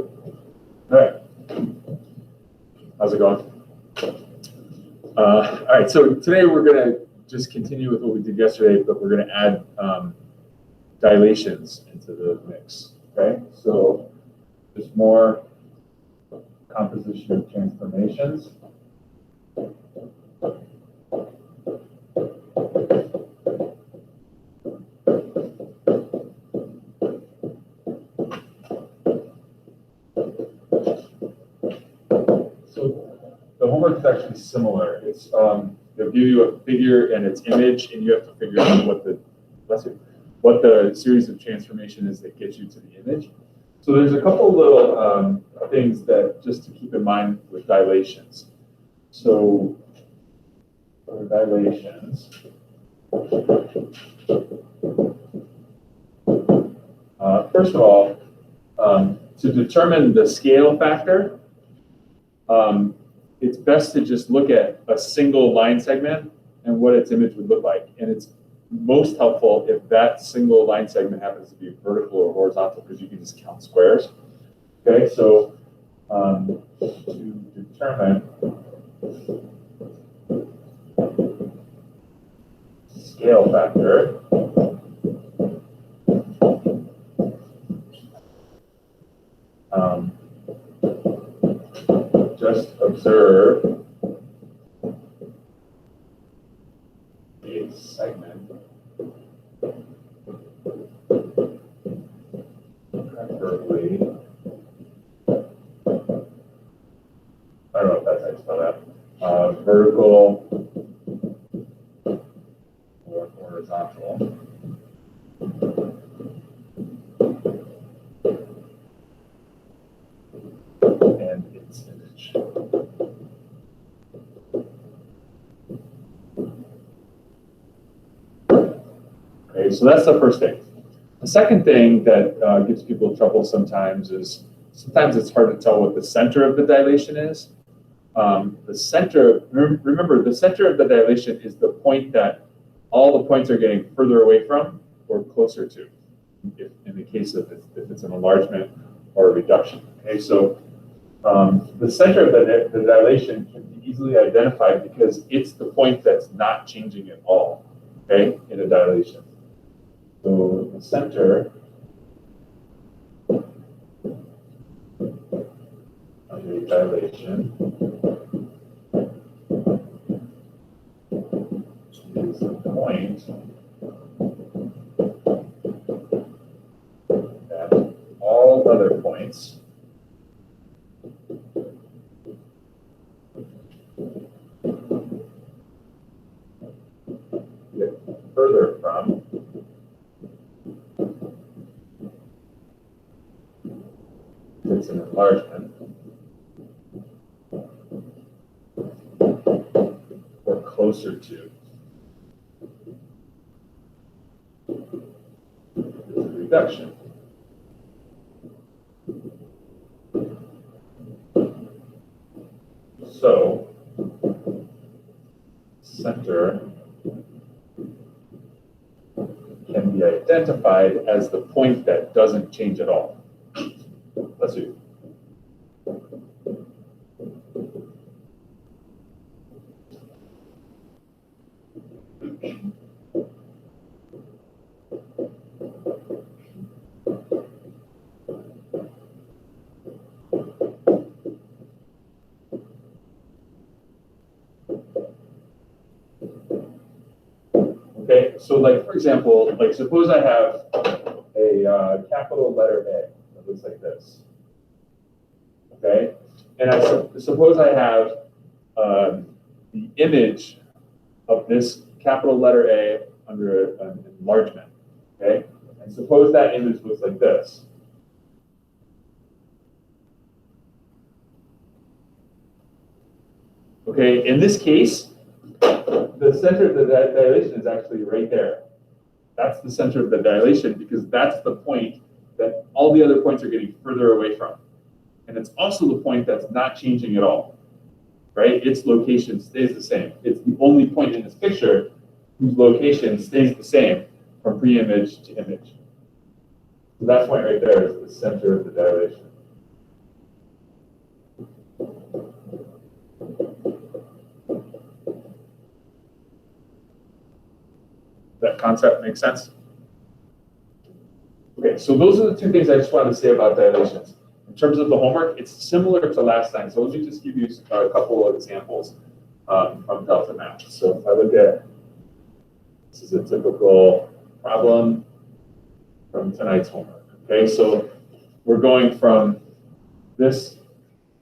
All right. How's it going? All right, so today we're going to just continue with what we did yesterday, but we're going to add dilations into the mix. Okay, so there's more composition of transformations. The homework is actually similar. It's they'll give you a figure and its image, and you have to figure out what the series of transformation is that gets you to the image. So there's a couple little things that just to keep in mind with dilations. So for dilations, first of all, to determine the scale factor, it's best to just look at a single line segment and what its image would look like. And it's most helpful if that single line segment happens to be vertical or horizontal, because you can just count squares. Okay, so to determine scale factor, just observe a segment, preferably, I don't know if that's how you spell that, vertical or horizontal. And its image. Okay, so that's the first thing. The second thing that gives people trouble sometimes is it's hard to tell what the center of the dilation is. The center, remember, the center of the dilation is the point that all the points are getting further away from or closer to, if in the case of if it's an enlargement or a reduction. Okay, so the center of the dilation can be easily identified because it's the point that's not changing at all, okay, in a dilation. So the center of a dilation is the point that all other points get further from it's an enlargement or closer to the reduction. So center can be identified as the point that doesn't change at all. Let's see. Okay, so like for example, like suppose I have a capital letter A that looks like this. Okay, and I suppose I have the image of this capital letter A under an enlargement. Okay, and suppose that image looks like this. Okay, in this case, the center of the dilation is actually right there. That's the center of the dilation because that's the point that all the other points are getting further away from. And it's also the point that's not changing at all, right? Its location stays the same. It's the only point in this picture whose location stays the same from pre-image to image. So that point right there is the center of the dilation. that concept make sense? Okay, so those are the two things I just wanted to say about dilations. In terms of the homework, it's similar to last time. So let me just give you a couple of examples from Delta Math. So if I look at, this is a typical problem from tonight's homework. Okay, so we're going from this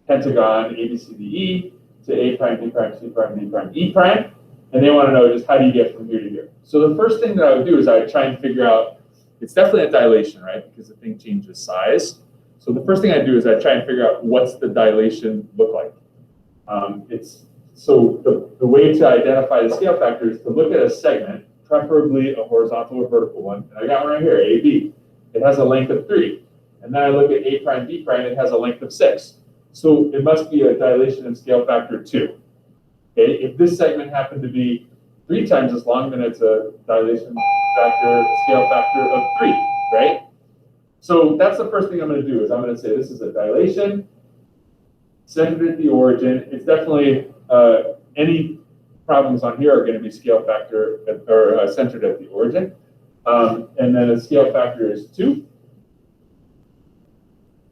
pentagon A, B, C, D, E to A prime, B prime, C prime, D prime, E prime. And they want to know just how do you get from here to here. So the first thing that I would do is I would try and figure out, it's definitely a dilation, right? Because the thing changes size. So the first thing I do is I try and figure out what's the dilation look like. So the way to identify the scale factor is to look at a segment, preferably a horizontal or vertical one. And I got one right here, AB. It has a length of 3. And then I look at A prime, B prime, it has a length of 6. So it must be a dilation of scale factor 2. Okay? If this segment happened to be 3 times as long, then it's a dilation factor, scale factor of 3, right? So that's the first thing I'm going to do is I'm going to say this is a dilation centered at the origin. It's definitely, any problems on here are going to be scale factor or centered at the origin. And then the scale factor is 2.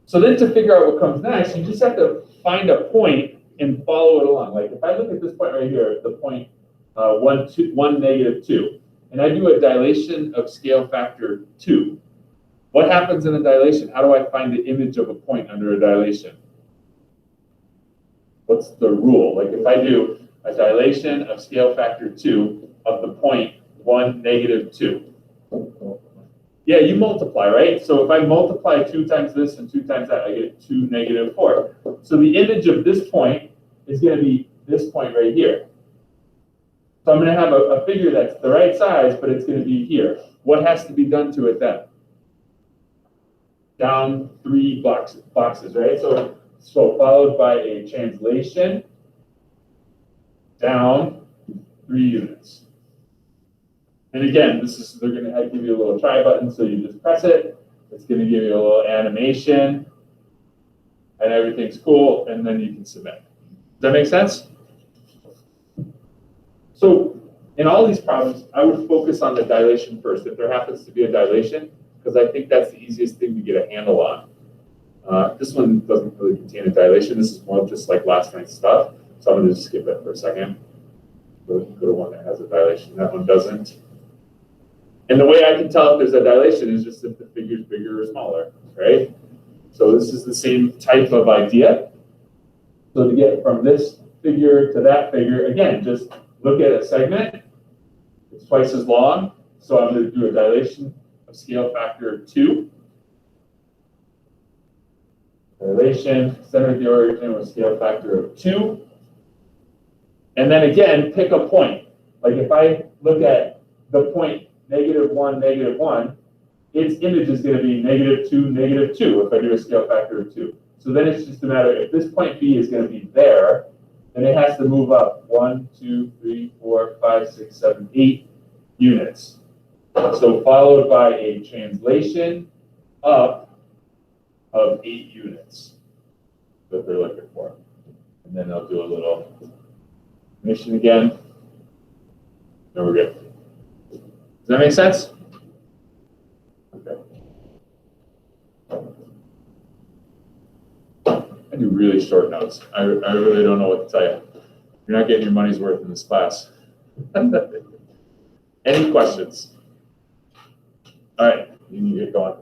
So then to figure out what comes next, you just have to find a point and follow it along. Like if I look at this point right here, the point 1, negative 2, and I do a dilation of scale factor 2. What happens in a dilation? How do I find the image of a point under a dilation? What's the rule? Like if I do a dilation of scale factor 2 of the point 1, negative 2. Yeah, you multiply, right? So if I multiply 2 times this and 2 times that, I get 2, negative 4. So the image of this point is going to be this point right here. So I'm going to have a figure that's the right size, but it's going to be here. What has to be done to it then? Down 3 boxes, right? So followed by a translation down 3 units. And again, they're going to give you a little try button, so you just press it. It's going to give you a little animation, and everything's cool, and then you can submit. Does that make sense? So in all these problems, I would focus on the dilation first, if there happens to be a dilation, because I think that's the easiest thing to get a handle on. This one doesn't really contain a dilation. This is more just like last night's stuff. So I'm going to just skip it for a second. Go to one that has a dilation. That one doesn't. And the way I can tell if there's a dilation is just if the figure's bigger or smaller, right? So this is the same type of idea. So to get from this figure to that figure, again, just look at a segment. It's twice as long. So I'm going to do a dilation of scale factor 2. Dilation, center of the origin with scale factor of 2. And then again, pick a point. Like if I look at the point -1, -1, its image is going to be -2, -2 if I do a scale factor of 2. So then it's just a matter, if this point B is going to be there, then it has to move up 1, 2, 3, 4, 5, 6, 7, 8 units. So followed by a translation up of 8 units that they're looking for. And then they'll do a little mission again. Then we're good. Does that make sense? Okay. I do really short notes. I really don't know what to tell you. You're not getting your money's worth in this class. Any questions? All right, you can get going.